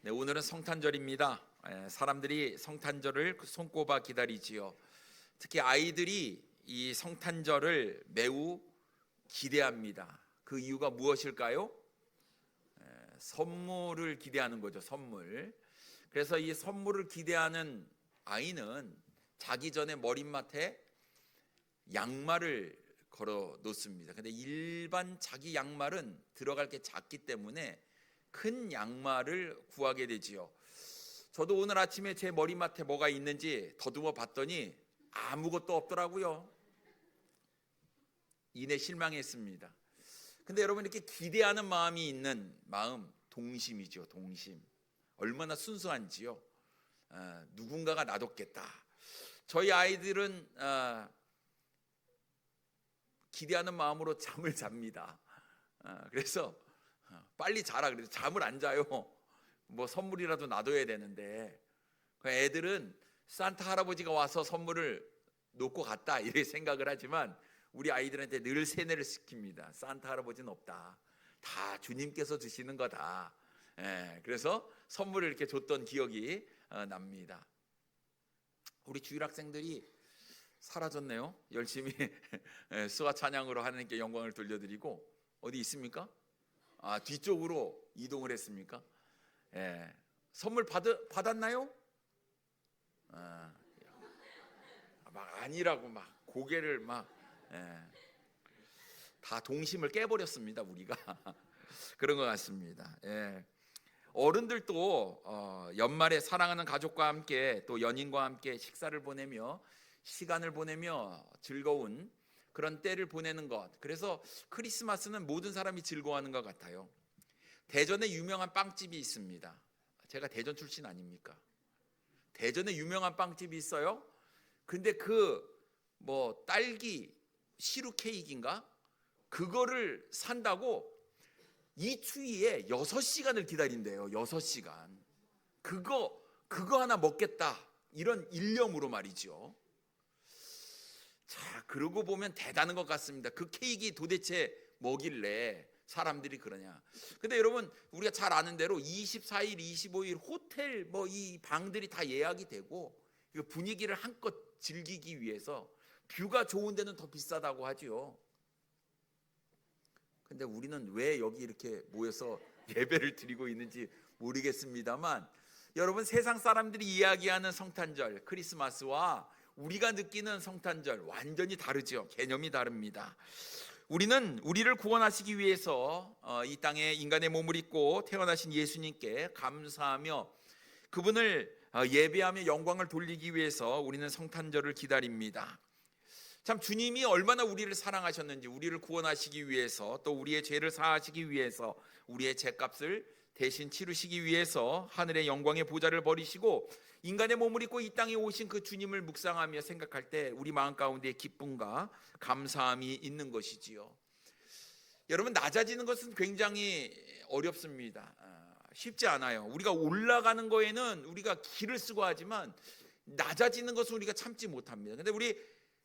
네, 오늘은 성탄절입니다. 사람들이 성탄절을 손꼽아 기다리지요. 특히 아이들이 이 성탄절을 매우 기대합니다. 그 이유가 무엇일까요? 선물을 기대하는 거죠. 선물. 그래서 이 선물을 기대하는 아이는 자기 전에 머릿맡에 양말을 걸어 놓습니다. 근데 일반 자기 양말은 들어갈 게 작기 때문에 큰 양말을 구하게 되지요. 저도 오늘 아침에 제 머리맡에 뭐가 있는지 더듬어 봤더니 아무것도 없더라고요. 이내 실망했습니다. 근데 여러분, 이렇게 기대하는 마음이 있는 마음, 동심이죠. 동심. 얼마나 순수한지요. 누군가가 놔뒀겠다. 저희 아이들은 기대하는 마음으로 잠을 잡니다. 그래서 빨리 자라 그래서 잠을 안 자요. 뭐 선물이라도 놔둬야 되는데 애들은 산타 할아버지가 와서 선물을 놓고 갔다 이렇게 생각을 하지만 우리 아이들한테 늘 세뇌를 시킵니다. 산타 할아버지는 없다. 다 주님께서 주시는 거다. 그래서 선물을 이렇게 줬던 기억이 납니다. 우리 주일 학생들이 사라졌네요. 열심히 수화 찬양으로 하나님께 영광을 돌려드리고 어디 있습니까? 뒤쪽으로 이동을 했습니까? 선물 받았나요? 막 아니라고 막 고개를 막 다 동심을 깨버렸습니다. 우리가 그런 것 같습니다. 어른들도 연말에 사랑하는 가족과 함께 또 연인과 함께 식사를 보내며 시간을 보내며 즐거운 그런 때를 보내는 것. 그래서 크리스마스는 모든 사람이 즐거워하는 것 같아요. 대전에 유명한 빵집이 있습니다. 제가 대전 출신 아닙니까? 대전에 유명한 빵집이 있어요. 근데 딸기 시루 케이크인가? 그거를 산다고 이 추위에 6시간을 기다린대요. 6시간. 그거 하나 먹겠다. 이런 일념으로 말이죠. 자, 그러고 보면 대단한 것 같습니다. 그 케이크 도대체 뭐길래 사람들이 그러냐. 근데 여러분, 우리가 잘 아는 대로 24일, 25일 호텔 이 방들이 다 예약이 되고 분위기를 한껏 즐기기 위해서 뷰가 좋은 데는 더 비싸다고 하죠. 근데 우리는 왜 여기 이렇게 모여서 예배를 드리고 있는지 모르겠습니다만 여러분, 세상 사람들이 이야기하는 성탄절, 크리스마스와 우리가 느끼는 성탄절 완전히 다르죠. 개념이 다릅니다. 우리는 우리를 구원하시기 위해서 이 땅에 인간의 몸을 입고 태어나신 예수님께 감사하며 그분을 예배하며 영광을 돌리기 위해서 우리는 성탄절을 기다립니다. 참, 주님이 얼마나 우리를 사랑하셨는지, 우리를 구원하시기 위해서 또 우리의 죄를 사하시기 위해서 우리의 죄값을 대신 치르시기 위해서 하늘의 영광의 보좌를 버리시고 인간의 몸을 입고 이 땅에 오신 그 주님을 묵상하며 생각할 때 우리 마음 가운데 기쁨과 감사함이 있는 것이지요. 여러분, 낮아지는 것은 굉장히 어렵습니다. 쉽지 않아요. 우리가 올라가는 거에는 우리가 기를 쓰고 하지만 낮아지는 것은 우리가 참지 못합니다. 근데 우리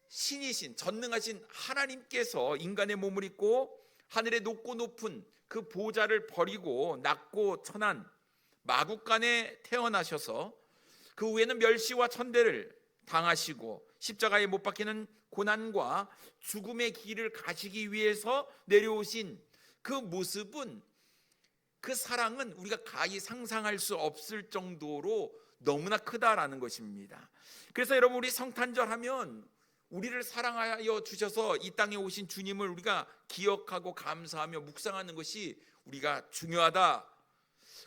신이신 전능하신 하나님께서 인간의 몸을 입고 하늘의 높고 높은 그 보좌를 버리고 낮고 천한 마국간에 태어나셔서 그 후에는 멸시와 천대를 당하시고 십자가에 못 박히는 고난과 죽음의 길을 가시기 위해서 내려오신 그 모습은, 그 사랑은 우리가 가히 상상할 수 없을 정도로 너무나 크다라는 것입니다. 그래서 여러분, 우리 성탄절 하면 우리를 사랑하여 주셔서 이 땅에 오신 주님을 우리가 기억하고 감사하며 묵상하는 것이 우리가 중요하다.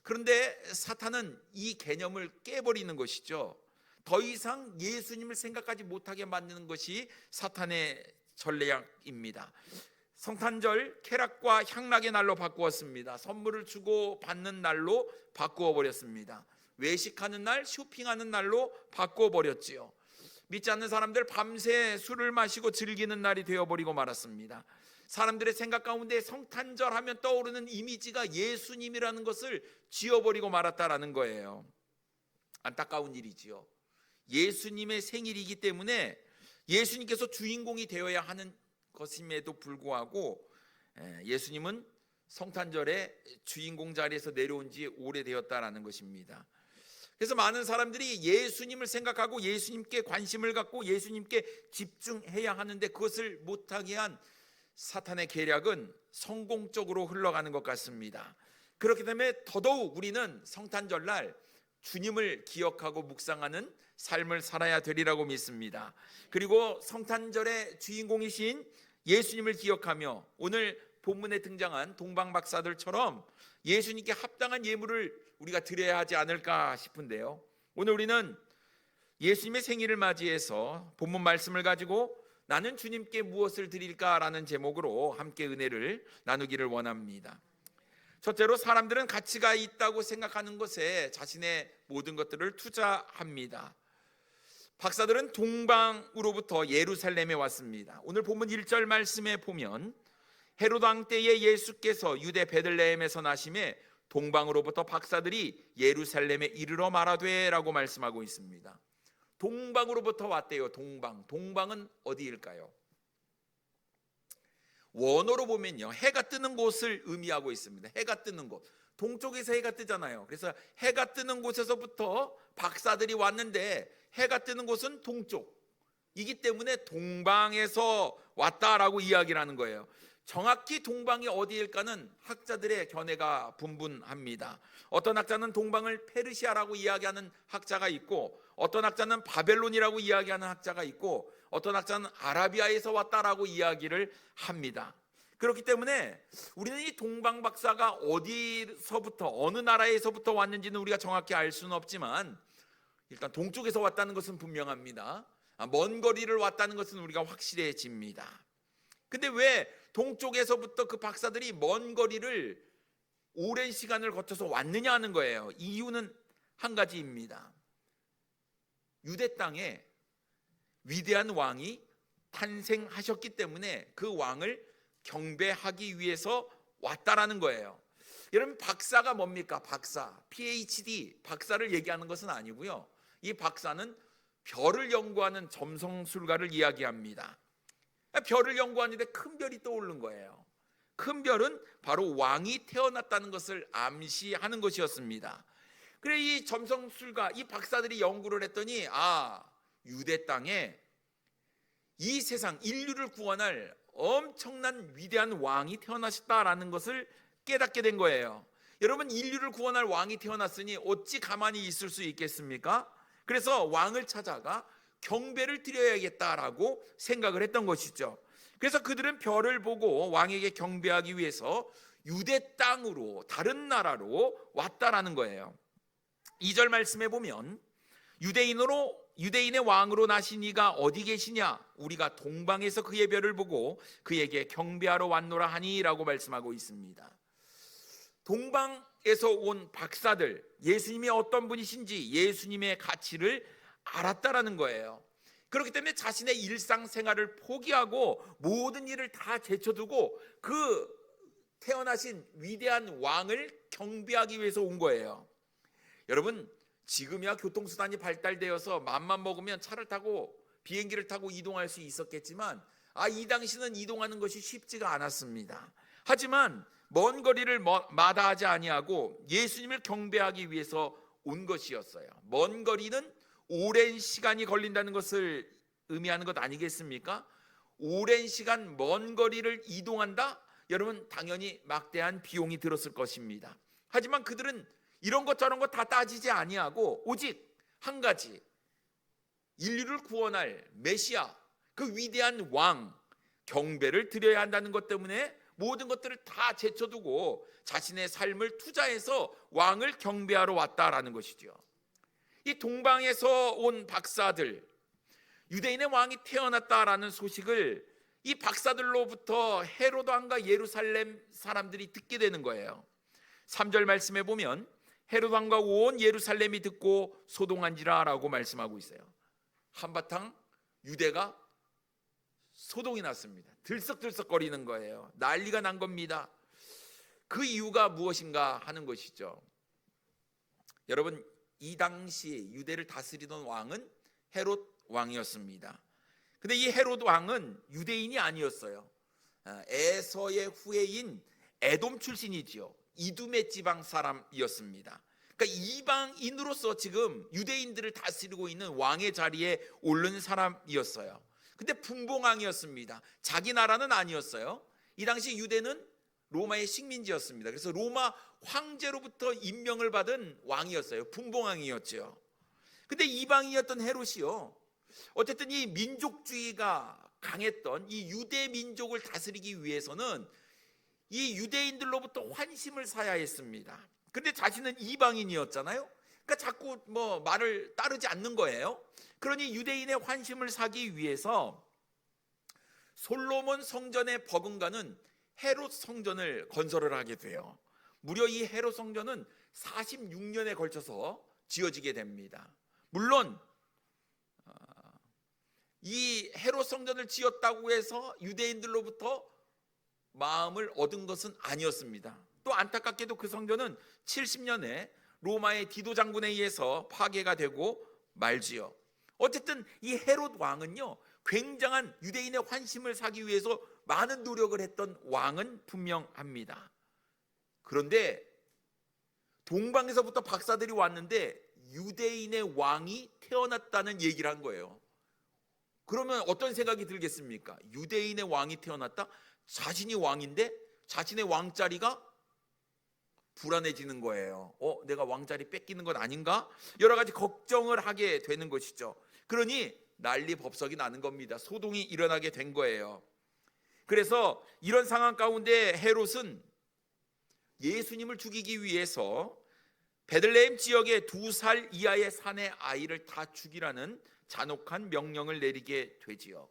그런데 사탄은 이 개념을 깨버리는 것이죠. 더 이상 예수님을 생각하지 못하게 만드는 것이 사탄의 전략입니다. 성탄절 쾌락과 향락의 날로 바꾸었습니다. 선물을 주고 받는 날로 바꾸어 버렸습니다. 외식하는 날, 쇼핑하는 날로 바꾸어 버렸지요. 믿지 않는 사람들 밤새 술을 마시고 즐기는 날이 되어버리고 말았습니다. 사람들의 생각 가운데 성탄절 하면 떠오르는 이미지가 예수님이라는 것을 지워버리고 말았다라는 거예요. 안타까운 일이지요. 예수님의 생일이기 때문에 예수님께서 주인공이 되어야 하는 것임에도 불구하고 예수님은 성탄절의 주인공 자리에서 내려온 지 오래되었다라는 것입니다. 그래서 많은 사람들이 예수님을 생각하고 예수님께 관심을 갖고 예수님께 집중해야 하는데 그것을 못하게 한 사탄의 계략은 성공적으로 흘러가는 것 같습니다. 그렇기 때문에 더더욱 우리는 성탄절날 주님을 기억하고 묵상하는 삶을 살아야 되리라고 믿습니다. 그리고 성탄절의 주인공이신 예수님을 기억하며 오늘 본문에 등장한 동방박사들처럼 예수님께 합당한 예물을 우리가 드려야 하지 않을까 싶은데요. 오늘 우리는 예수님의 생일을 맞이해서 본문 말씀을 가지고 나는 주님께 무엇을 드릴까라는 제목으로 함께 은혜를 나누기를 원합니다. 첫째로 사람들은 가치가 있다고 생각하는 것에 자신의 모든 것들을 투자합니다. 박사들은 동방으로부터 예루살렘에 왔습니다. 오늘 본문 1절 말씀에 보면 헤롯 왕 때에 예수께서 유대 베들레헴에서 나심에 동방으로부터 박사들이 예루살렘에 이르러 말하되 라고 말씀하고 있습니다. 동방으로부터 왔대요. 동방은 어디일까요? 원어로 보면요, 해가 뜨는 곳을 의미하고 있습니다. 해가 뜨는 곳, 동쪽에서 해가 뜨잖아요. 그래서 해가 뜨는 곳에서부터 박사들이 왔는데 해가 뜨는 곳은 동쪽이기 때문에 동방에서 왔다라고 이야기를 하는 거예요. 정확히 동방이 어디일까는 학자들의 견해가 분분합니다. 어떤 학자는 동방을 페르시아라고 이야기하는 학자가 있고, 어떤 학자는 바벨론이라고 이야기하는 학자가 있고, 어떤 학자는 아라비아에서 왔다라고 이야기를 합니다. 그렇기 때문에 우리는 이 동방 박사가 어디서부터 어느 나라에서부터 왔는지는 우리가 정확히 알 수는 없지만 일단 동쪽에서 왔다는 것은 분명합니다. 먼 거리를 왔다는 것은 우리가 확실해집니다. 근데 왜 동쪽에서부터 그 박사들이 먼 거리를 오랜 시간을 거쳐서 왔느냐 하는 거예요. 이유는 한 가지입니다. 유대 땅에 위대한 왕이 탄생하셨기 때문에 그 왕을 경배하기 위해서 왔다라는 거예요. 여러분, 박사가 뭡니까? 박사, PhD, 박사를 얘기하는 것은 아니고요. 이 박사는 별을 연구하는 점성술가를 이야기합니다. 별을 연구하는데 큰 별이 떠오른 거예요. 큰 별은 바로 왕이 태어났다는 것을 암시하는 것이었습니다. 그래 이 점성술가, 이 박사들이 연구를 했더니 유대 땅에 이 세상 인류를 구원할 엄청난 위대한 왕이 태어나셨다라는 것을 깨닫게 된 거예요. 여러분, 인류를 구원할 왕이 태어났으니 어찌 가만히 있을 수 있겠습니까? 그래서 왕을 찾아가 경배를 드려야겠다라고 생각을 했던 것이죠. 그래서 그들은 별을 보고 왕에게 경배하기 위해서 유대 땅으로, 다른 나라로 왔다라는 거예요. 2절 말씀에 보면 유대인의 왕으로 나신 이가 어디 계시냐? 우리가 동방에서 그의 별을 보고 그에게 경배하러 왔노라 하니라고 말씀하고 있습니다. 동방에서 온 박사들, 예수님이 어떤 분이신지 예수님의 가치를 알았다라는 거예요. 그렇기 때문에 자신의 일상생활을 포기하고 모든 일을 다 제쳐두고 그 태어나신 위대한 왕을 경배하기 위해서 온 거예요. 여러분, 지금이야 교통수단이 발달되어서 맘만 먹으면 차를 타고 비행기를 타고 이동할 수 있었겠지만 이 당시는 이동하는 것이 쉽지가 않았습니다. 하지만 먼 거리를 마다하지 아니하고 예수님을 경배하기 위해서 온 것이었어요. 먼 거리는 오랜 시간이 걸린다는 것을 의미하는 것 아니겠습니까? 오랜 시간 먼 거리를 이동한다? 여러분, 당연히 막대한 비용이 들었을 것입니다. 하지만 그들은 이런 것 저런 것 다 따지지 아니하고 오직 한 가지, 인류를 구원할 메시아, 그 위대한 왕 경배를 드려야 한다는 것 때문에 모든 것들을 다 제쳐두고 자신의 삶을 투자해서 왕을 경배하러 왔다라는 것이죠. 이 동방에서 온 박사들, 유대인의 왕이 태어났다라는 소식을 이 박사들로부터 헤롯 왕과 예루살렘 사람들이 듣게 되는 거예요. 3절 말씀에 보면 헤롯 왕과 온 예루살렘이 듣고 소동한지라 라고 말씀하고 있어요. 한바탕 유대가 소동이 났습니다. 들썩들썩거리는 거예요. 난리가 난 겁니다. 그 이유가 무엇인가 하는 것이죠. 여러분, 이 당시 유대를 다스리던 왕은 헤롯 왕이었습니다. 근데 이 헤롯 왕은 유대인이 아니었어요. 에서의 후예인 에돔 출신이지요. 이두메 지방 사람이었습니다. 그러니까 이방인으로서 지금 유대인들을 다스리고 있는 왕의 자리에 오른 사람이었어요. 근데 분봉왕이었습니다. 자기 나라는 아니었어요. 이 당시 유대는 로마의 식민지였습니다. 그래서 로마 황제로부터 임명을 받은 왕이었어요. 분봉왕이었죠. 근데 이방인이었던 헤롯이요, 어쨌든 이 민족주의가 강했던 이 유대 민족을 다스리기 위해서는 이 유대인들로부터 환심을 사야 했습니다. 근데 자신은 이방인이었잖아요. 그러니까 자꾸 말을 따르지 않는 거예요. 그러니 유대인의 환심을 사기 위해서 솔로몬 성전에 버금가는 헤롯 성전을 건설을 하게 돼요. 무려 이 헤롯 성전은 46년에 걸쳐서 지어지게 됩니다. 물론 이 헤롯 성전을 지었다고 해서 유대인들로부터 마음을 얻은 것은 아니었습니다. 또 안타깝게도 그 성전은 70년에 로마의 디도 장군에 의해서 파괴가 되고 말지요. 어쨌든 이 헤롯 왕은요, 굉장한 유대인의 환심을 사기 위해서 많은 노력을 했던 왕은 분명합니다. 그런데 동방에서부터 박사들이 왔는데 유대인의 왕이 태어났다는 얘기를 한 거예요. 그러면 어떤 생각이 들겠습니까? 유대인의 왕이 태어났다? 자신이 왕인데 자신의 왕자리가 불안해지는 거예요. 내가 왕자리 뺏기는 건 아닌가? 여러 가지 걱정을 하게 되는 것이죠. 그러니 난리 법석이 나는 겁니다. 소동이 일어나게 된 거예요. 그래서 이런 상황 가운데 헤롯은 예수님을 죽이기 위해서 베들레헴 지역의 2살 이하의 사내 아이를 다 죽이라는 잔혹한 명령을 내리게 되지요.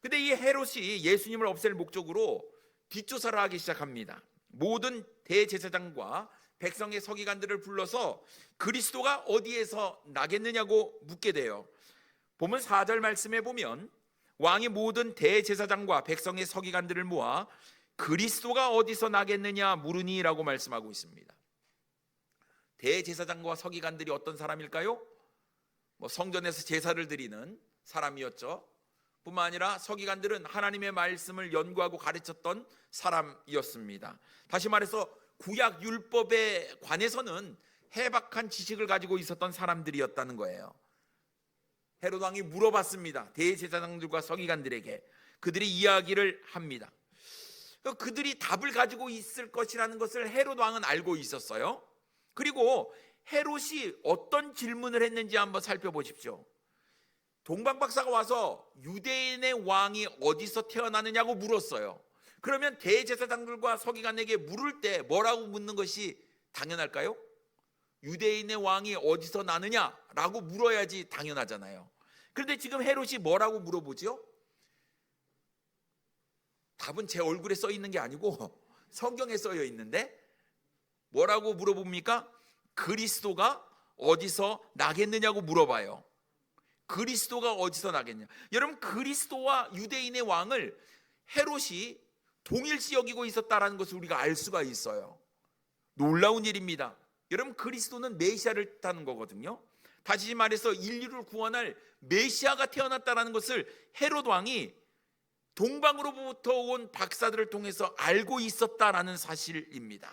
근데 이 헤롯이 예수님을 없앨 목적으로 뒷조사를 하기 시작합니다. 모든 대제사장과 백성의 서기관들을 불러서 그리스도가 어디에서 나겠느냐고 묻게 돼요. 보면 4절 말씀에 보면 왕이 모든 대제사장과 백성의 서기관들을 모아 그리스도가 어디서 나겠느냐 물으니라고 말씀하고 있습니다. 대제사장과 서기관들이 어떤 사람일까요? 성전에서 제사를 드리는 사람이었죠. 뿐만 아니라 서기관들은 하나님의 말씀을 연구하고 가르쳤던 사람이었습니다. 다시 말해서 구약 율법에 관해서는 해박한 지식을 가지고 있었던 사람들이었다는 거예요. 헤롯 왕이 물어봤습니다. 대제사장들과 서기관들에게. 그들이 이야기를 합니다. 그들이 답을 가지고 있을 것이라는 것을 헤롯 왕은 알고 있었어요. 그리고 헤롯이 어떤 질문을 했는지 한번 살펴보십시오. 동방박사가 와서 유대인의 왕이 어디서 태어나느냐고 물었어요. 그러면 대제사장들과 서기관에게 물을 때 뭐라고 묻는 것이 당연할까요? 유대인의 왕이 어디서 나느냐라고 물어야지 당연하잖아요. 그런데 지금 헤롯이 뭐라고 물어보죠? 답은 제 얼굴에 써 있는 게 아니고 성경에 써여 있는데 뭐라고 물어봅니까? 그리스도가 어디서 나겠느냐고 물어봐요. 그리스도가 어디서 나겠냐? 여러분, 그리스도와 유대인의 왕을 헤롯이 동일시 여기고 있었다라는 것을 우리가 알 수가 있어요. 놀라운 일입니다. 여러분, 그리스도는 메시아를 뜻하는 거거든요. 다시 말해서 인류를 구원할 메시아가 태어났다라는 것을 헤롯 왕이 동방으로부터 온 박사들을 통해서 알고 있었다라는 사실입니다.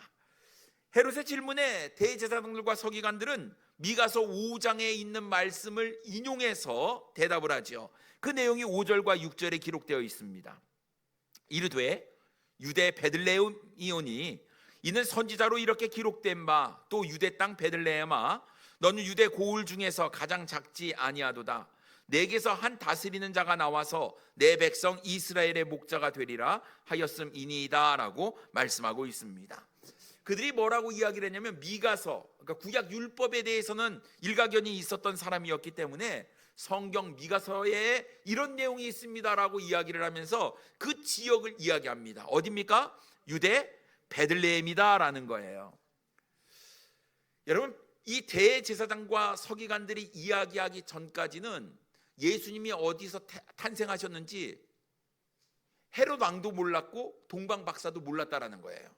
헤롯의 질문에 대제사장들과 서기관들은 미가서 5장에 있는 말씀을 인용해서 대답을 하죠. 그 내용이 5절과 6절에 기록되어 있습니다. 이르되 유대 베들레헴이오니 이는 선지자로 이렇게 기록된 바 또 유대 땅 베들레헴아 너는 유대 고을 중에서 가장 작지 아니하도다. 내게서 한 다스리는 자가 나와서 내 백성 이스라엘의 목자가 되리라 하였음이니이다 라고 말씀하고 있습니다. 그들이 뭐라고 이야기를 했냐면 미가서, 그러니까 구약 율법에 대해서는 일가견이 있었던 사람이었기 때문에 성경 미가서에 이런 내용이 있습니다라고 이야기를 하면서 그 지역을 이야기합니다. 어디입니까? 유대 베들레헴이다라는 거예요. 여러분, 이 대제사장과 서기관들이 이야기하기 전까지는 예수님이 어디서 탄생하셨는지 헤롯 왕도 몰랐고 동방 박사도 몰랐다라는 거예요.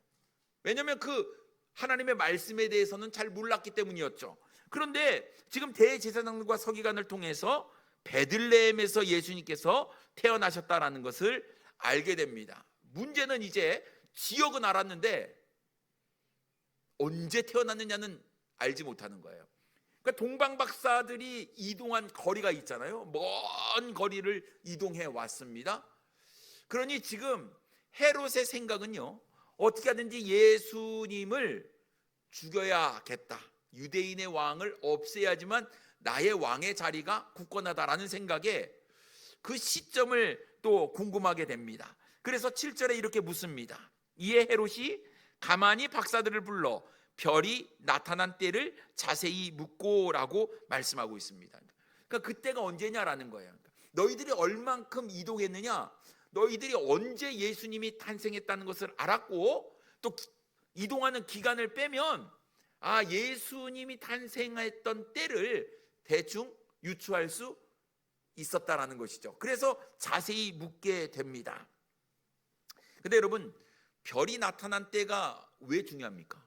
왜냐하면 그 하나님의 말씀에 대해서는 잘 몰랐기 때문이었죠. 그런데 지금 대제사장과 서기관을 통해서 베들레헴에서 예수님께서 태어나셨다라는 것을 알게 됩니다. 문제는 이제 지역은 알았는데 언제 태어났느냐는 알지 못하는 거예요. 그러니까 동방박사들이 이동한 거리가 있잖아요. 먼 거리를 이동해 왔습니다. 그러니 지금 헤롯의 생각은요, 어떻게 하든지 예수님을 죽여야겠다, 유대인의 왕을 없애야지만 나의 왕의 자리가 굳건하다라는 생각에 그 시점을 또 궁금하게 됩니다. 그래서 7절에 이렇게 묻습니다. 이에 헤롯이 가만히 박사들을 불러 별이 나타난 때를 자세히 묻고라고 말씀하고 있습니다. 그러니까 그때가 언제냐라는 거예요. 너희들이 얼만큼 이동했느냐, 너희들이 언제 예수님이 탄생했다는 것을 알았고, 또 이동하는 기간을 빼면 예수님이 탄생했던 때를 대충 유추할 수 있었다라는 것이죠. 그래서 자세히 묻게 됩니다. 근데 여러분, 별이 나타난 때가 왜 중요합니까?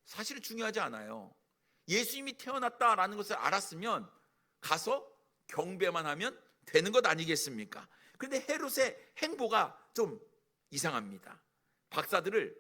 사실은 중요하지 않아요. 예수님이 태어났다라는 것을 알았으면 가서 경배만 하면 되는 것 아니겠습니까? 그런데 헤롯의 행보가 좀 이상합니다. 박사들을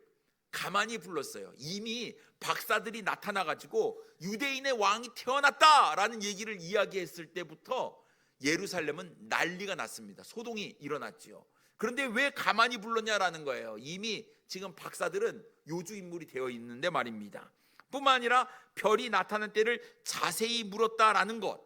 가만히 불렀어요. 이미 박사들이 나타나가지고 유대인의 왕이 태어났다라는 얘기를 이야기했을 때부터 예루살렘은 난리가 났습니다. 소동이 일어났지요. 그런데 왜 가만히 불렀냐라는 거예요. 이미 지금 박사들은 요주 인물이 되어 있는데 말입니다. 뿐만 아니라 별이 나타난 때를 자세히 물었다라는 것,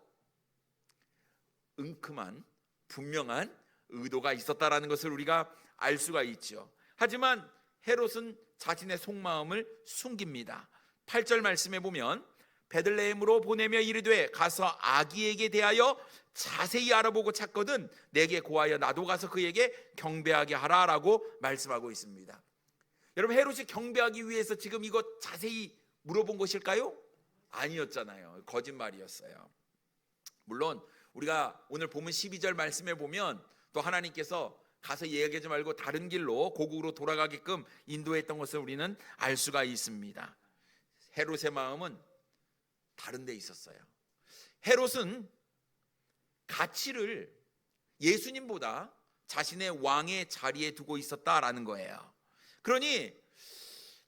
은큼한 분명한 의도가 있었다라는 것을 우리가 알 수가 있죠. 하지만 헤롯은 자신의 속마음을 숨깁니다. 8절 말씀에 보면 베들레헴으로 보내며 이르되 가서 아기에게 대하여 자세히 알아보고 찾거든 내게 고하여 나도 가서 그에게 경배하게 하라라고 말씀하고 있습니다. 여러분, 헤롯이 경배하기 위해서 지금 이거 자세히 물어본 것일까요? 아니었잖아요. 거짓말이었어요. 물론 우리가 오늘 본문 12절 말씀에 보면 또 하나님께서 가서 얘기하지 말고 다른 길로 고국으로 돌아가게끔 인도했던 것을 우리는 알 수가 있습니다. 헤롯의 마음은 다른 데 있었어요. 헤롯은 가치를 예수님보다 자신의 왕의 자리에 두고 있었다라는 거예요. 그러니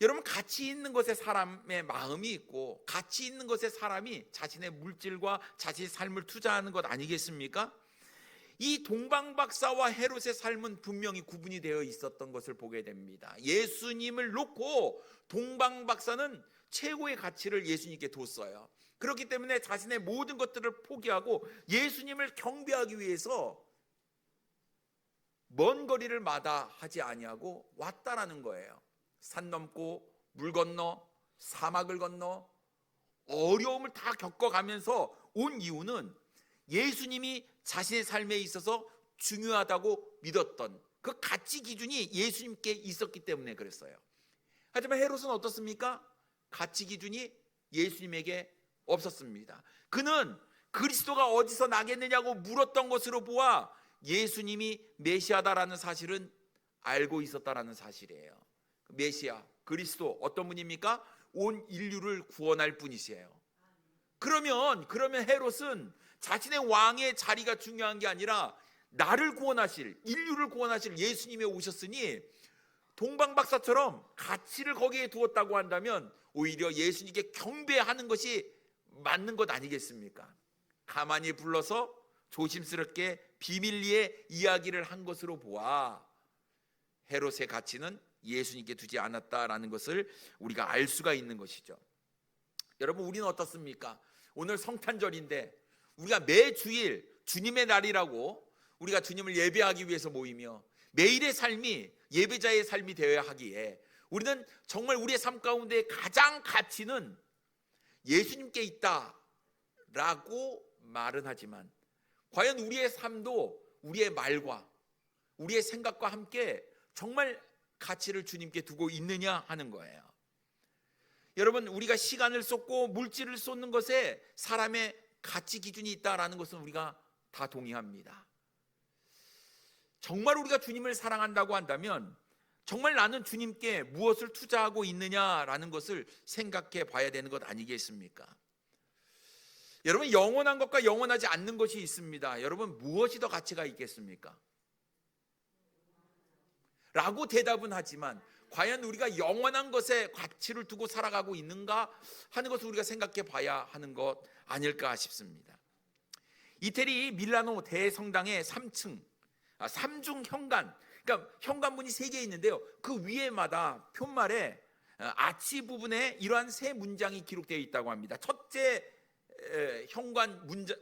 여러분, 가치 있는 것에 사람의 마음이 있고 가치 있는 것에 사람이 자신의 물질과 자신의 삶을 투자하는 것 아니겠습니까? 이 동방박사와 헤롯의 삶은 분명히 구분이 되어 있었던 것을 보게 됩니다. 예수님을 놓고 동방박사는 최고의 가치를 예수님께 뒀어요. 그렇기 때문에 자신의 모든 것들을 포기하고 예수님을 경배하기 위해서 먼 거리를 마다하지 아니하고 왔다라는 거예요. 산 넘고 물 건너 사막을 건너 어려움을 다 겪어가면서 온 이유는 예수님이 자신의 삶에 있어서 중요하다고 믿었던 그 가치 기준이 예수님께 있었기 때문에 그랬어요. 하지만 헤롯은 어떻습니까? 가치 기준이 예수님에게 없었습니다. 그는 그리스도가 어디서 나겠느냐고 물었던 것으로 보아 예수님이 메시아다라는 사실은 알고 있었다라는 사실이에요. 메시아, 그리스도 어떤 분입니까? 온 인류를 구원할 분이세요. 그러면 헤롯은 자신의 왕의 자리가 중요한 게 아니라 나를 구원하실, 인류를 구원하실 예수님이 오셨으니 동방박사처럼 가치를 거기에 두었다고 한다면 오히려 예수님께 경배하는 것이 맞는 것 아니겠습니까? 가만히 불러서 조심스럽게 비밀리에 이야기를 한 것으로 보아 헤롯의 가치는 예수님께 두지 않았다라는 것을 우리가 알 수가 있는 것이죠. 여러분, 우리는 어떻습니까? 오늘 성탄절인데 우리가 매주일 주님의 날이라고 우리가 주님을 예배하기 위해서 모이며 매일의 삶이 예배자의 삶이 되어야 하기에 우리는 정말 우리의 삶 가운데 가장 가치는 예수님께 있다라고 말은 하지만 과연 우리의 삶도 우리의 말과 우리의 생각과 함께 정말 가치를 주님께 두고 있느냐 하는 거예요. 여러분, 우리가 시간을 쏟고 물질을 쏟는 것에 사람의 가치 기준이 있다라는 것은 우리가 다 동의합니다. 정말 우리가 주님을 사랑한다고 한다면 정말 나는 주님께 무엇을 투자하고 있느냐라는 것을 생각해 봐야 되는 것 아니겠습니까? 여러분, 영원한 것과 영원하지 않는 것이 있습니다. 여러분, 무엇이 더 가치가 있겠습니까? 라고 대답은 하지만 과연 우리가 영원한 것에 가치를 두고 살아가고 있는가 하는 것을 우리가 생각해 봐야 하는 것 아닐까 싶습니다. 이태리 밀라노 대성당의 3층, 삼중 현관, 그러니까 현관문이 3개 있는데요. 그 위에마다 푯말에 아치 부분에 이러한 세 문장이 기록되어 있다고 합니다. 첫째 현관 문장,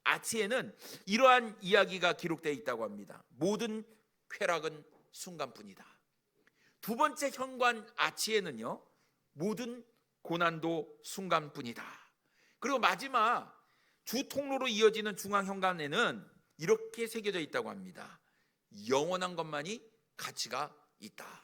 아치에는 이러한 이야기가 기록되어 있다고 합니다. 모든 쾌락은 순간뿐이다. 두 번째 현관 아치에는요, 모든 고난도 순간뿐이다. 그리고 마지막 주 통로로 이어지는 중앙 현관에는 이렇게 새겨져 있다고 합니다. 영원한 것만이 가치가 있다.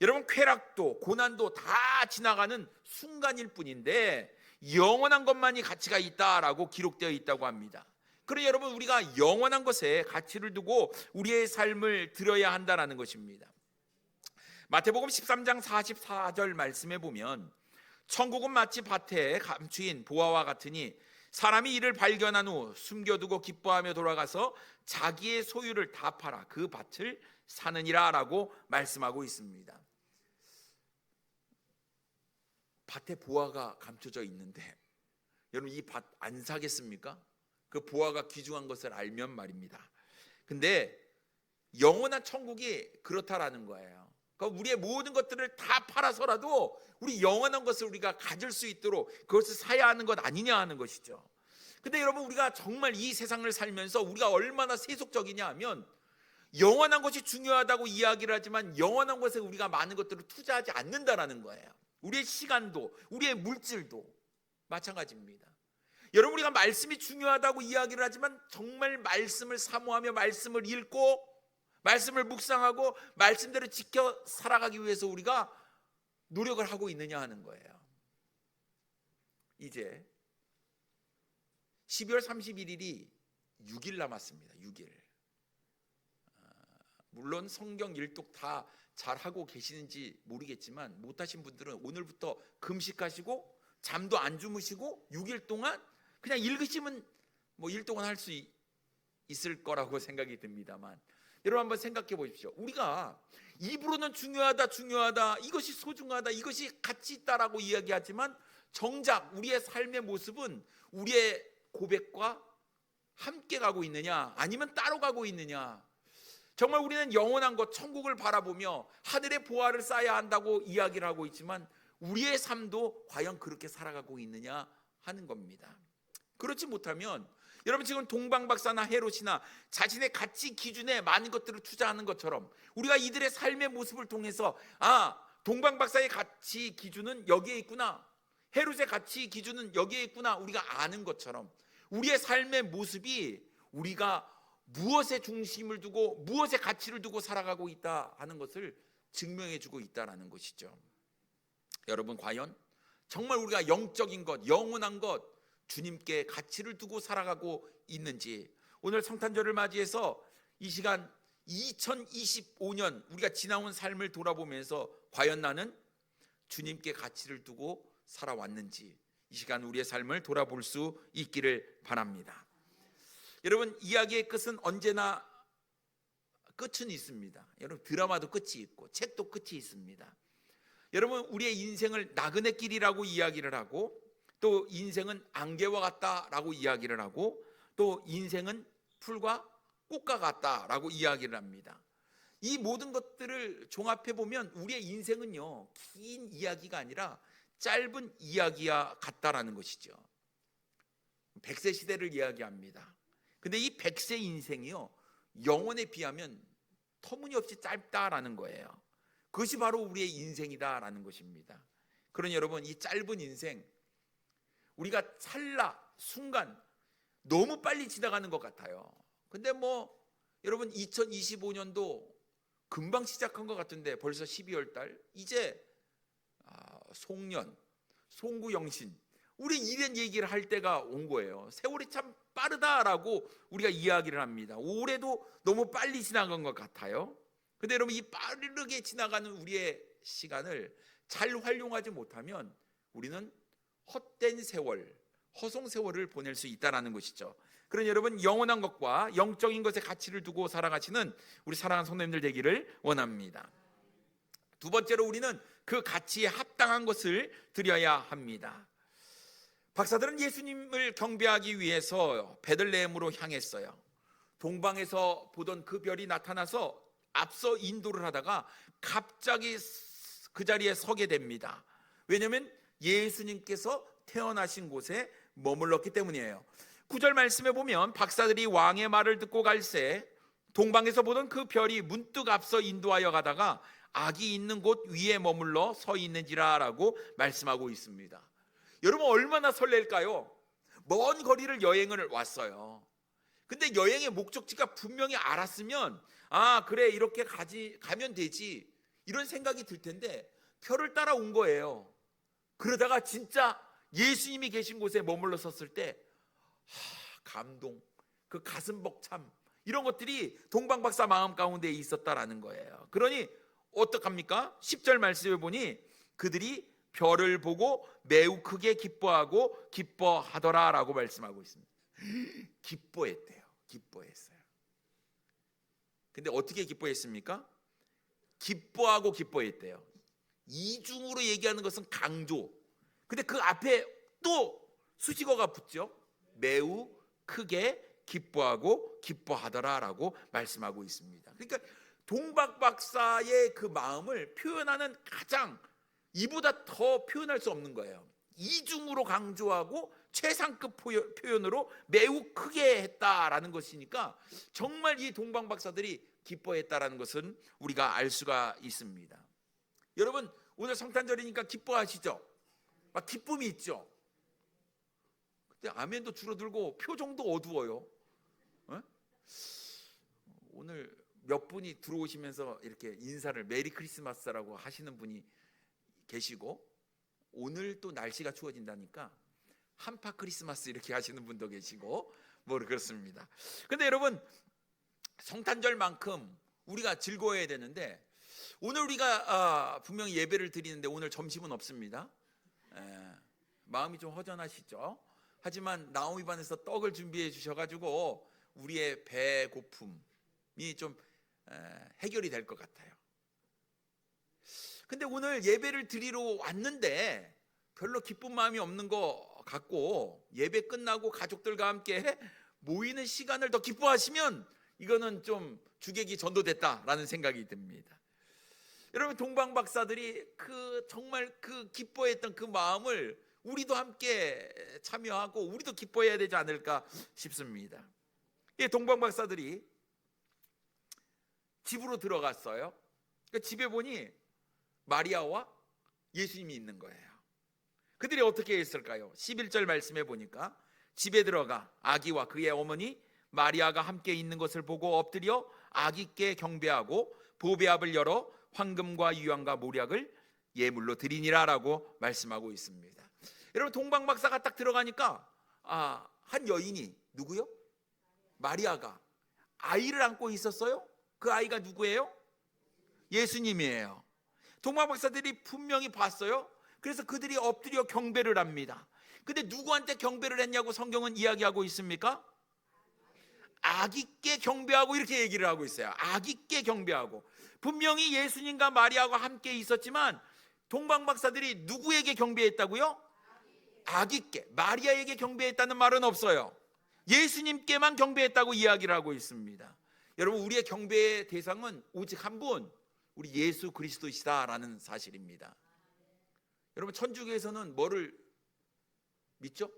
여러분, 쾌락도 고난도 다 지나가는 순간일 뿐인데 영원한 것만이 가치가 있다라고 기록되어 있다고 합니다. 그러니 여러분, 우리가 영원한 것에 가치를 두고 우리의 삶을 들여야 한다는 것입니다. 마태복음 13장 44절 말씀에 보면 천국은 마치 밭에 감추인 보화와 같으니 사람이 이를 발견한 후 숨겨두고 기뻐하며 돌아가서 자기의 소유를 다 팔아 그 밭을 사느니라 라고 말씀하고 있습니다. 밭에 보화가 감춰져 있는데 여러분, 이 밭 안 사겠습니까? 그 보화가 귀중한 것을 알면 말입니다. 근데 영원한 천국이 그렇다라는 거예요. 그러니까 우리의 모든 것들을 다 팔아서라도 우리 영원한 것을 우리가 가질 수 있도록 그것을 사야 하는 것 아니냐 하는 것이죠. 근데 여러분, 우리가 정말 이 세상을 살면서 우리가 얼마나 세속적이냐 하면 영원한 것이 중요하다고 이야기를 하지만 영원한 것에 우리가 많은 것들을 투자하지 않는다라는 거예요. 우리의 시간도 우리의 물질도 마찬가지입니다. 여러분, 우리가 말씀이 중요하다고 이야기를 하지만 정말 말씀을 사모하며 말씀을 읽고 말씀을 묵상하고 말씀대로 지켜 살아가기 위해서 우리가 노력을 하고 있느냐 하는 거예요. 이제 12월 31일이 6일 남았습니다. 6일. 물론 성경 일독 다 잘하고 계시는지 모르겠지만 못하신 분들은 오늘부터 금식하시고 잠도 안 주무시고 6일 동안 그냥 읽으시면 뭐 일 동안 할 수 있을 거라고 생각이 듭니다만, 여러분 한번 생각해 보십시오. 우리가 입으로는 중요하다, 이것이 소중하다, 이것이 가치 있다라고 이야기하지만 정작 우리의 삶의 모습은 우리의 고백과 함께 가고 있느냐 아니면 따로 가고 있느냐. 정말 우리는 영원한 것 천국을 바라보며 하늘의 보화를 쌓아야 한다고 이야기를 하고 있지만 우리의 삶도 과연 그렇게 살아가고 있느냐 하는 겁니다. 그렇지 못하면 여러분, 지금 동방박사나 헤롯이나 자신의 가치 기준에 많은 것들을 투자하는 것처럼 우리가 이들의 삶의 모습을 통해서 동방박사의 가치 기준은 여기에 있구나, 헤롯의 가치 기준은 여기에 있구나 우리가 아는 것처럼 우리의 삶의 모습이 우리가 무엇에 중심을 두고 무엇에 가치를 두고 살아가고 있다 하는 것을 증명해 주고 있다는 것이죠. 여러분, 과연 정말 우리가 영적인 것, 영원한 것, 주님께 가치를 두고 살아가고 있는지, 오늘 성탄절을 맞이해서 이 시간 2025년 우리가 지나온 삶을 돌아보면서 과연 나는 주님께 가치를 두고 살아왔는지 이 시간 우리의 삶을 돌아볼 수 있기를 바랍니다. 여러분, 이야기의 끝은 언제나 끝은 있습니다. 여러분, 드라마도 끝이 있고 책도 끝이 있습니다. 여러분, 우리의 인생을 나그네 길이라고 이야기를 하고 또 인생은 안개와 같다라고 이야기를 하고 또 인생은 풀과 꽃과 같다라고 이야기를 합니다. 이 모든 것들을 종합해 보면 우리의 인생은요, 긴 이야기가 아니라 짧은 이야기와 같다라는 것이죠. 100세 시대를 이야기합니다. 근데 이 100세 인생이요, 영혼에 비하면 터무니없이 짧다라는 거예요. 그것이 바로 우리의 인생이다라는 것입니다. 그러니 여러분, 이 짧은 인생 우리가 찰나 순간 너무 빨리 지나가는 것 같아요. 근데 여러분, 2025년도 금방 시작한 것 같은데 벌써 12월 달, 이제 송년, 송구영신, 우리 이런 얘기를 할 때가 온 거예요. 세월이 참 빠르다라고 우리가 이야기를 합니다. 올해도 너무 빨리 지나간 것 같아요. 근데 여러분, 이 빠르게 지나가는 우리의 시간을 잘 활용하지 못하면 우리는 헛된 세월, 허송 세월을 보낼 수 있다는 것이죠. 그러니 여러분, 영원한 것과 영적인 것에 가치를 두고 살아가시는 우리 사랑하는 성도님들 되기를 원합니다. 두 번째로 우리는 그 가치에 합당한 것을 드려야 합니다. 박사들은 예수님을 경배하기 위해서 베들레헴으로 향했어요. 동방에서 보던 그 별이 나타나서 앞서 인도를 하다가 갑자기 그 자리에 서게 됩니다. 왜냐하면 예수님께서 태어나신 곳에 머물렀기 때문이에요. 9절 말씀에 보면 박사들이 왕의 말을 듣고 갈새 동방에서 보던 그 별이 문득 앞서 인도하여 가다가 아기 있는 곳 위에 머물러 서 있는지라 라고 말씀하고 있습니다. 여러분 얼마나 설렐까요? 먼 거리를 여행을 왔어요. 근데 여행의 목적지가 분명히 알았으면 그래 이렇게 가면 되지 이런 생각이 들 텐데 별을 따라온 거예요. 그러다가 진짜 예수님이 계신 곳에 머물러 섰을 때 감동, 그 가슴 벅참 이런 것들이 동방박사 마음 가운데 있었다라는 거예요. 그러니 어떡합니까? 10절 말씀에 보니 그들이 별을 보고 매우 크게 기뻐하고 기뻐하더라 라고 말씀하고 있습니다. 기뻐했대요. 기뻐했어요. 근데 어떻게 기뻐했습니까? 기뻐하고 기뻐했대요. 이중으로 얘기하는 것은 강조. 근데 그 앞에 또 수식어가 붙죠. 매우 크게 기뻐하고 기뻐하더라 라고 말씀하고 있습니다. 그러니까 동방박사의 그 마음을 표현하는 가장 이보다 더 표현할 수 없는 거예요. 이중으로 강조하고 최상급 표현으로 매우 크게 했다라는 것이니까 정말 이 동방박사들이 기뻐했다라는 것은 우리가 알 수가 있습니다. 여러분 오늘 성탄절이니까 기뻐하시죠? 막 기쁨이 있죠? 근데 아멘도 줄어들고 표정도 어두워요. 오늘 몇 분이 들어오시면서 이렇게 인사를 메리 크리스마스라고 하시는 분이 계시고 오늘 또 날씨가 추워진다니까 한파 크리스마스 이렇게 하시는 분도 계시고 뭐 그렇습니다. 근데 여러분 성탄절만큼 우리가 즐거워야 되는데 오늘 우리가 분명히 예배를 드리는데 오늘 점심은 없습니다. 마음이 좀 허전하시죠? 하지만 나오미반에서 떡을 준비해 주셔가지고 우리의 배고픔이 좀 해결이 될 것 같아요. 근데 오늘 예배를 드리러 왔는데 별로 기쁜 마음이 없는 것 같고 예배 끝나고 가족들과 함께 모이는 시간을 더 기뻐하시면 이거는 좀 주객이 전도됐다라는 생각이 듭니다. 여러분 동방박사들이 정말 그 기뻐했던 그 마음을 우리도 함께 참여하고 우리도 기뻐해야 되지 않을까 싶습니다. 이 동방박사들이 집으로 들어갔어요. 그러니까 집에 보니 마리아와 예수님이 있는 거예요. 그들이 어떻게 했을까요? 11절 말씀에 보니까 집에 들어가 아기와 그의 어머니 마리아가 함께 있는 것을 보고 엎드려 아기께 경배하고 보배압을 열어 황금과 유황과 모략을 예물로 드리니라 라고 말씀하고 있습니다. 여러분 동방박사가 딱 들어가니까 한 여인이 누구요? 마리아가 아이를 안고 있었어요. 그 아이가 누구예요? 예수님이에요. 동방박사들이 분명히 봤어요. 그래서 그들이 엎드려 경배를 합니다. 근데 누구한테 경배를 했냐고 성경은 이야기하고 있습니까? 아기께 경배하고 이렇게 얘기를 하고 있어요. 아기께 경배하고. 분명히 예수님과 마리아가 함께 있었지만 동방박사들이 누구에게 경배했다고요? 아기께. 마리아에게 경배했다는 말은 없어요. 예수님께만 경배했다고 이야기를 하고 있습니다. 여러분 우리의 경배의 대상은 오직 한 분, 우리 예수 그리스도이시다라는 사실입니다. 여러분 천주교에서는 뭐를 믿죠?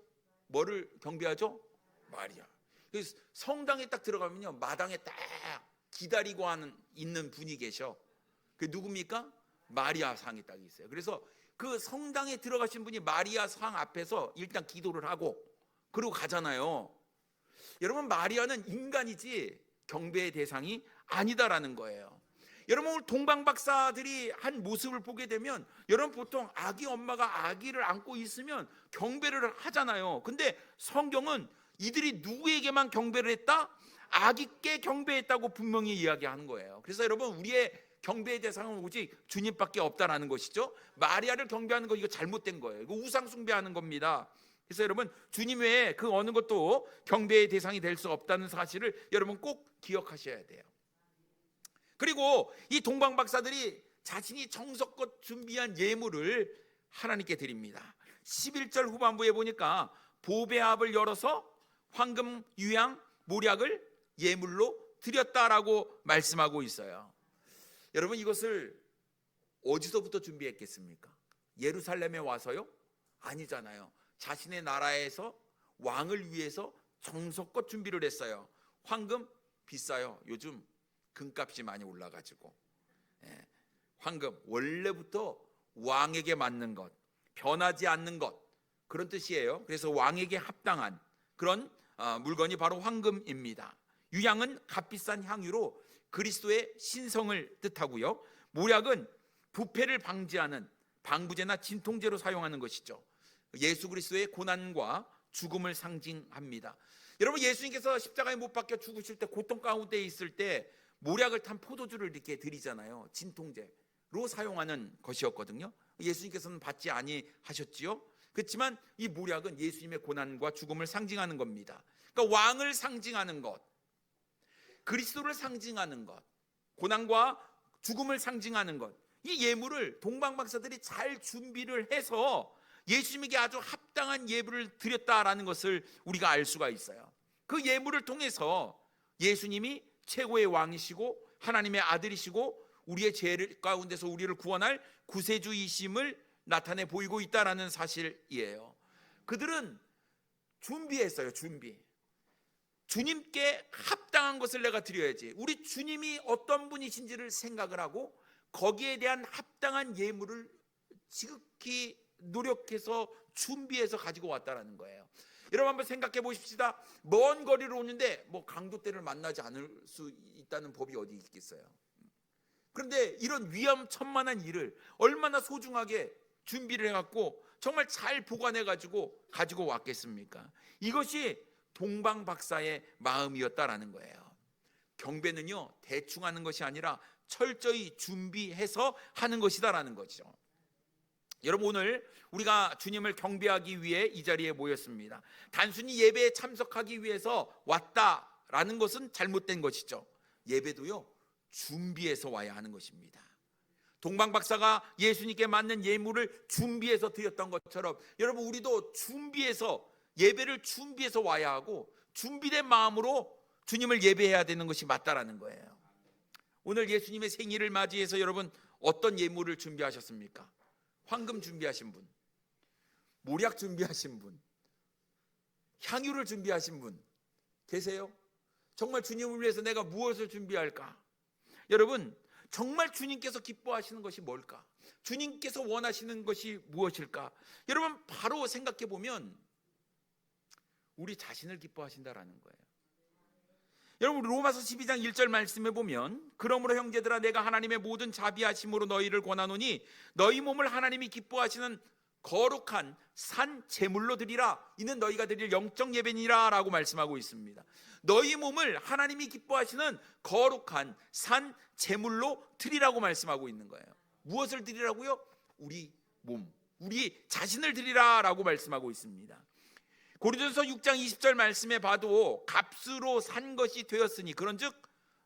뭐를 경배하죠? 마리아. 그래서 성당에 딱 들어가면요 마당에 딱 기다리고 있는 분이 계셔. 그게 누굽니까? 마리아 상이 딱 있어요. 그래서 그 성당에 들어가신 분이 마리아 상 앞에서 일단 기도를 하고 그러고 가잖아요. 여러분 마리아는 인간이지 경배의 대상이 아니다라는 거예요. 여러분 오늘 동방박사들이 한 모습을 보게 되면 여러분 보통 아기 엄마가 아기를 안고 있으면 경배를 하잖아요. 근데 성경은 이들이 누구에게만 경배를 했다? 아기께 경배했다고 분명히 이야기하는 거예요. 그래서 여러분 우리의 경배의 대상은 오직 주님밖에 없다라는 것이죠. 마리아를 경배하는 거 이거 잘못된 거예요. 이거 우상 숭배하는 겁니다. 그래서 여러분 주님 외에 그 어느 것도 경배의 대상이 될 수 없다는 사실을 여러분 꼭 기억하셔야 돼요. 그리고 이 동방박사들이 자신이 정성껏 준비한 예물을 하나님께 드립니다. 11절 후반부에 보니까 보배압을 열어서 황금, 유향, 모략을 예물로 드렸다라고 말씀하고 있어요. 여러분, 이것을 어디서부터 준비했겠습니까? 예루살렘에 와서요? 아니잖아요. 자신의 나라에서 왕을 위해서 정성껏 준비를 했어요. 황금 비싸요. 요즘 금값이 많이 올라가지고. 황금, 원래부터 왕에게 맞는 것, 변하지 않는 것, 그런 뜻이에요. 그래서 왕에게 합당한 그런 물건이 바로 황금입니다. 유향은 값비싼 향유로 그리스도의 신성을 뜻하고요. 모략은 부패를 방지하는 방부제나 진통제로 사용하는 것이죠. 예수 그리스도의 고난과 죽음을 상징합니다. 여러분, 예수님께서 십자가에 못 박혀 죽으실 때 고통 가운데 있을 때 모략을 탄 포도주를 이렇게 드리잖아요. 진통제로 사용하는 것이었거든요. 예수님께서는 받지 아니하셨지요. 그렇지만 이 모략은 예수님의 고난과 죽음을 상징하는 겁니다. 그러니까 왕을 상징하는 것, 그리스도를 상징하는 것, 고난과 죽음을 상징하는 것, 이 예물을 동방박사들이 잘 준비를 해서 예수님에게 아주 합당한 예물을 드렸다라는 것을 우리가 알 수가 있어요. 그 예물을 통해서 예수님이 최고의 왕이시고 하나님의 아들이시고 우리의 죄 가운데서 우리를 구원할 구세주이심을 나타내 보이고 있다라는 사실이에요. 그들은 준비했어요. 주님께 합당한 것을 내가 드려야지. 우리 주님이 어떤 분이신지를 생각을 하고 거기에 대한 합당한 예물을 지극히 노력해서 준비해서 가지고 왔다라는 거예요. 여러분, 한번 생각해 보십시다. 먼 거리를 오는데 뭐 강도떼를 만나지 않을 수 있다는 법이 어디 있겠어요. 그런데 이런 위험천만한 일을 얼마나 소중하게 준비를 해갖고 정말 잘 보관해가지고 가지고 왔겠습니까? 이것이 동방박사의 마음이었다라는 거예요. 경배는요, 대충 하는 것이 아니라 철저히 준비해서 하는 것이다라는 거죠. 여러분, 오늘 우리가 주님을 경배하기 위해 이 자리에 모였습니다. 단순히 예배에 참석하기 위해서 왔다라는 것은 잘못된 것이죠. 예배도요, 준비해서 와야 하는 것입니다. 동방박사가 예수님께 맞는 예물을 준비해서 드렸던 것처럼 여러분, 우리도 준비해서, 예배를 준비해서 와야 하고 준비된 마음으로 주님을 예배해야 되는 것이 맞다라는 거예요. 오늘 예수님의 생일을 맞이해서 여러분, 어떤 예물을 준비하셨습니까? 황금 준비하신 분, 모략 준비하신 분, 향유를 준비하신 분 계세요? 정말 주님을 위해서 내가 무엇을 준비할까? 여러분, 정말 주님께서 기뻐하시는 것이 뭘까? 주님께서 원하시는 것이 무엇일까? 여러분, 바로 생각해 보면 우리 자신을 기뻐하신다라는 거예요. 여러분, 로마서 12장 1절 말씀에 보면, 그러므로 형제들아, 내가 하나님의 모든 자비하심으로 너희를 권하노니 너희 몸을 하나님이 기뻐하시는 거룩한 산 제물로 드리라. 이는 너희가 드릴 영적 예배니라 라고 말씀하고 있습니다. 너희 몸을 하나님이 기뻐하시는 거룩한 산 제물로 드리라고 말씀하고 있는 거예요. 무엇을 드리라고요? 우리 몸, 우리 자신을 드리라 라고 말씀하고 있습니다. 고린도전서 6장 20절 말씀에 봐도 값으로 산 것이 되었으니 그런즉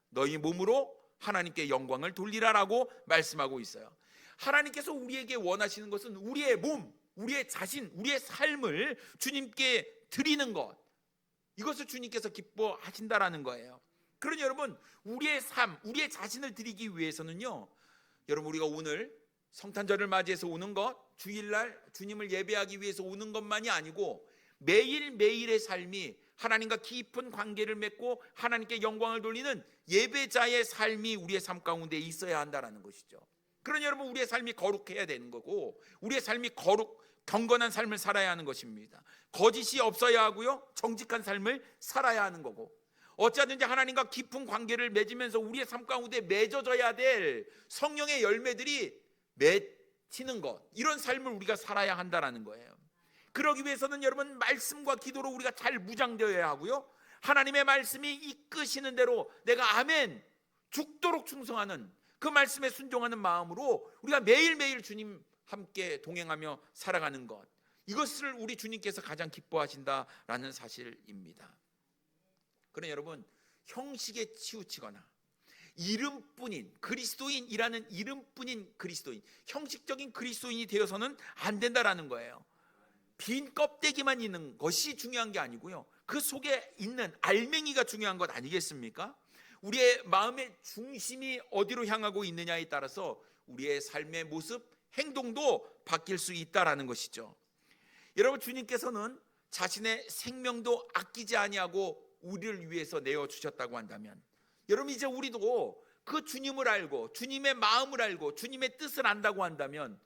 너희 몸으로 하나님께 영광을 돌리라라고 말씀하고 있어요. 하나님께서 우리에게 원하시는 것은 우리의 몸, 우리의 자신, 우리의 삶을 주님께 드리는 것, 이것을 주님께서 기뻐하신다라는 거예요. 그러니 여러분, 우리의 삶, 우리의 자신을 드리기 위해서는요, 여러분, 우리가 오늘 성탄절을 맞이해서 오는 것, 주일날 주님을 예배하기 위해서 오는 것만이 아니고 매일매일의 삶이 하나님과 깊은 관계를 맺고 하나님께 영광을 돌리는 예배자의 삶이 우리의 삶 가운데 있어야 한다는 것이죠. 그러니 여러분, 우리의 삶이 거룩해야 되는 거고, 우리의 삶이 경건한 삶을 살아야 하는 것입니다. 거짓이 없어야 하고요, 정직한 삶을 살아야 하는 거고, 어찌하든지 하나님과 깊은 관계를 맺으면서 우리의 삶 가운데 맺어져야 될 성령의 열매들이 맺히는 것, 이런 삶을 우리가 살아야 한다는 거예요. 그러기 위해서는 여러분, 말씀과 기도로 우리가 잘 무장되어야 하고요, 하나님의 말씀이 이끄시는 대로 내가 아멘 죽도록 충성하는 그 말씀에 순종하는 마음으로 우리가 매일매일 주님 함께 동행하며 살아가는 것, 이것을 우리 주님께서 가장 기뻐하신다라는 사실입니다. 그러나 여러분, 형식에 치우치거나 이름뿐인 그리스도인이라는 이름뿐인 그리스도인, 형식적인 그리스도인이 되어서는 안 된다라는 거예요. 빈 껍데기만 있는 것이 중요한 게 아니고요, 그 속에 있는 알맹이가 중요한 것 아니겠습니까? 우리의 마음의 중심이 어디로 향하고 있느냐에 따라서 우리의 삶의 모습, 행동도 바뀔 수 있다라는 것이죠. 여러분, 주님께서는 자신의 생명도 아끼지 아니하고 우리를 위해서 내어주셨다고 한다면, 여러분 이제 우리도 그 주님을 알고 주님의 마음을 알고 주님의 뜻을 안다고 한다면,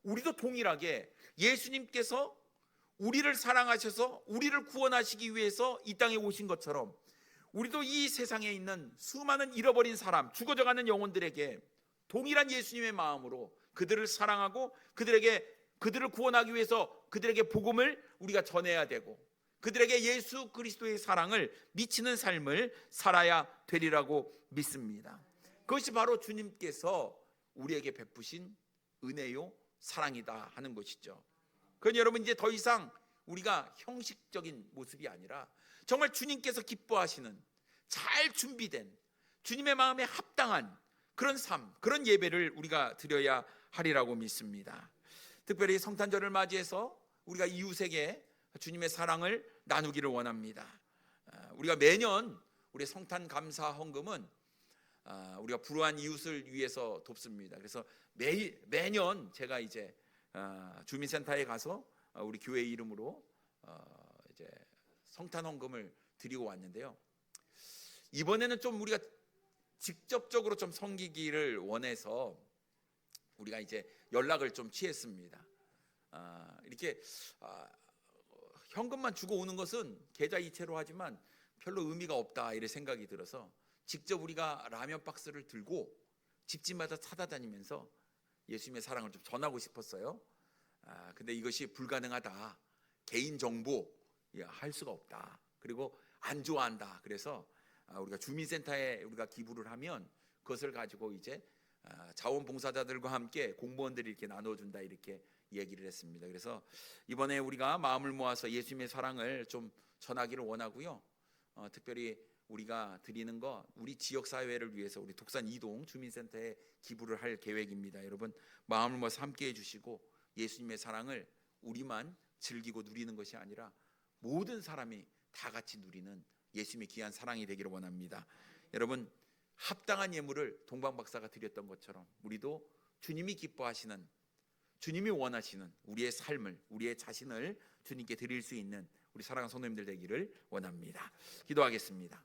우리도 동일하게 예수님께서 우리를 사랑하셔서 우리를 구원하시기 위해서 이 땅에 오신 것처럼, 우리도 이 세상에 있는 수많은 잃어버린 사람, 죽어져가는 영혼들에게 동일한 예수님의 마음으로 그들을 사랑하고 그들을 구원하기 위해서 그들에게 복음을 우리가 전해야 되고, 그들에게 예수 그리스도의 사랑을 미치는 삶을 살아야 되리라고 믿습니다. 그것이 바로 주님께서 우리에게 베푸신 은혜요 사랑이다 하는 것이죠. 그건 여러분, 이제 더 이상 우리가 형식적인 모습이 아니라 정말 주님께서 기뻐하시는 잘 준비된 주님의 마음에 합당한 그런 삶, 그런 예배를 우리가 드려야 하리라고 믿습니다. 특별히 성탄절을 맞이해서 우리가 이웃에게 주님의 사랑을 나누기를 원합니다. 우리가 매년 우리 성탄 감사 헌금은 우리가 불우한 이웃을 위해서 돕습니다. 그래서 매년 제가 이제 주민센터에 가서 우리 교회 이름으로 이제 성탄 헌금을 드리고 왔는데요. 이번에는 좀 우리가 직접적으로 좀 섬기기를 원해서 우리가 이제 연락을 좀 취했습니다. 이렇게 현금만 주고 오는 것은 계좌 이체로 하지만 별로 의미가 없다 이런 생각이 들어서 직접 우리가 라면 박스를 들고 집집마다 찾아다니면서 예수님의 사랑을 좀 전하고 싶었어요. 근데 이것이 불가능하다. 개인 정보 할 수가 없다. 그리고 안 좋아한다. 그래서 우리가 주민센터에 우리가 기부를 하면 그것을 가지고 이제 자원봉사자들과 함께 공무원들이 이렇게 나눠준다 이렇게 얘기를 했습니다. 그래서 이번에 우리가 마음을 모아서 예수님의 사랑을 좀 전하기를 원하고요. 특별히 우리가 드리는 거 우리 지역 사회를 위해서 우리 독산 이동 주민센터에 기부를 할 계획입니다. 여러분 마음을 모아서 함께 해주시고 예수님의 사랑을 우리만 즐기고 누리는 것이 아니라 모든 사람이 다 같이 누리는 예수님의 귀한 사랑이 되기를 원합니다. 여러분 합당한 예물을 동방 박사가 드렸던 것처럼 우리도 주님이 기뻐하시는, 주님이 원하시는 우리의 삶을, 우리의 자신을 주님께 드릴 수 있는 우리 사랑하는 성도님들 되기를 원합니다. 기도하겠습니다.